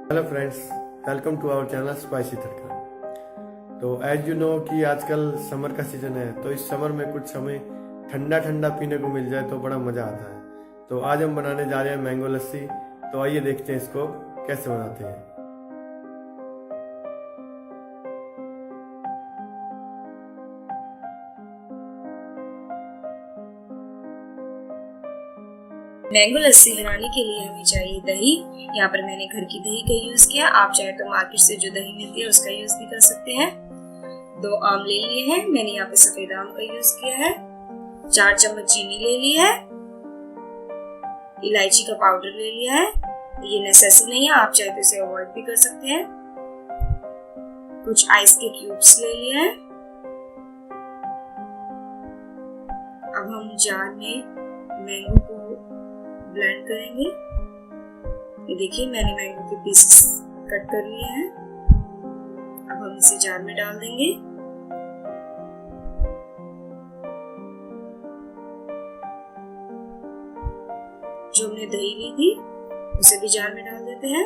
Hello friends, welcome to our channel spicy Tadka. तो as you know कि आजकल summer का सीजन है, तो इस समर में कुछ हमें ठंडा ठंडा पीने को मिल जाए तो बड़ा मज़ा आता है। तो आज हम बनाने जा रहे हैं मैंगो लस्सी। तो आइए देखते हैं इसको कैसे बनाते हैं। मैंगो लस्सी बनाने के लिए हमें चाहिए दही। यहाँ पर मैंने घर की दही का यूज किया, आप चाहे तो मार्केट से जो दही मिलती है उसका यूज भी कर सकते हैं। 2 आम ले लिए हैं, मैंने यहाँ पे सफेद आम का यूज किया है। 4 चम्मच चीनी ले ली है। इलायची का पाउडर ले लिया है, ये नेसेसरी नहीं है, आप चाहे तो इसे अवॉइड भी कर सकते हैं। कुछ आइस के क्यूब्स ले लिए हैं। अब हम जार में मैंगो को ब्लेंड करेंगे। ये देखिए मैंने मैंगो के पीसेस कट कर लिए हैं। अब हम इसे जार में डाल देंगे। जो हमने दही ली थी उसे भी जार में डाल देते हैं।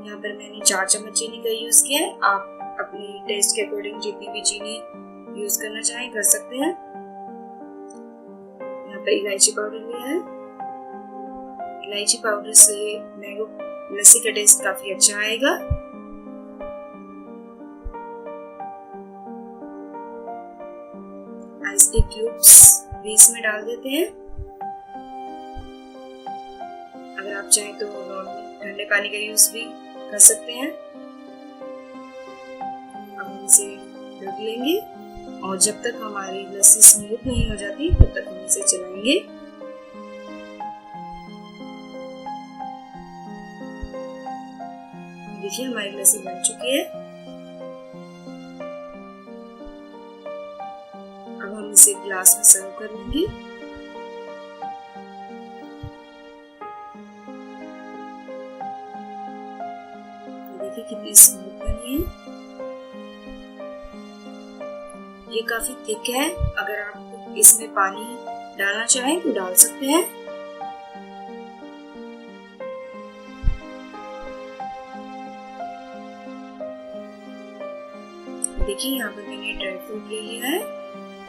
यहाँ पर मैंने 4 चम्मच चीनी का यूज किया है, आप अपनी टेस्ट के अकॉर्डिंग जितनी भी चीनी यूज करना चाहें कर सकते हैं। यहाँ पर इलायची पाउडर लिया है। इलायची पाउडर से मैंगो लस्सी का टेस्ट काफी अच्छा आएगा। आइस के क्यूब्स भी इसमें डाल देते हैं। अगर आप चाहें तो नॉर्मल ठंडे पानी का यूज भी कर सकते हैं। इसे ढक लेंगे और जब तक हमारी लस्सी स्मूथ नहीं हो जाती तब तक हम इसे चलाएंगे। देखिए हमारी लस्सी बन चुकी है। अब हम इसे ग्लास में सर्व कर लेंगे। देखिए कितनी स्मूथ बनी है। ये काफी थिक है, अगर आप इसमें पानी डालना चाहें तो डाल सकते हैं। देखिए यहाँ पर मैंने ड्राई फ्रूट ले लिया है।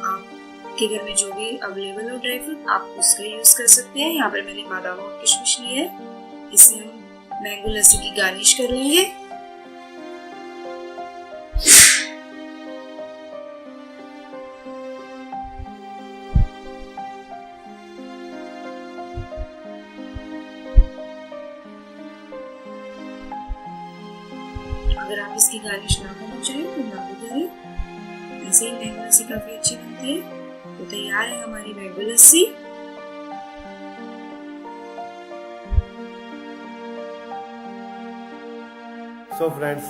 आपके घर में जो भी अवेलेबल हो ड्राई फ्रूट आप उसका यूज कर सकते हैं। यहाँ पर मैंने बादाम और किशमिश ली है। इसे हम मैंगो लस्सी की गार्निश कर लेंगे। अगर आप इसकी गार्निश ना करना चाहें तो ना भी करें। ऐसे ही मैंगो लस्सी काफी अच्छी बनती है। तो तैयार है हमारी मैंगो लस्सी। सो फ्रेंड्स,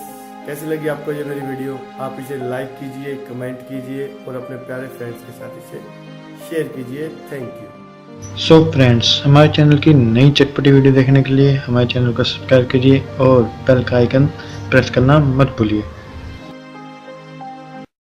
कैसी लगी आपको ये मेरी वीडियो? आप इसे लाइक कीजिए, कमेंट कीजिए और अपने प्यारे फ्रेंड्स के साथ इसे शेयर कीजिए। Thank you. सो फ्रेंड्स, हमारे चैनल की नई चटपटी वीडियो देखने के लिए हमारे चैनल को सब्सक्राइब कीजिए और बेल का आइकन प्रेस करना मत भूलिए।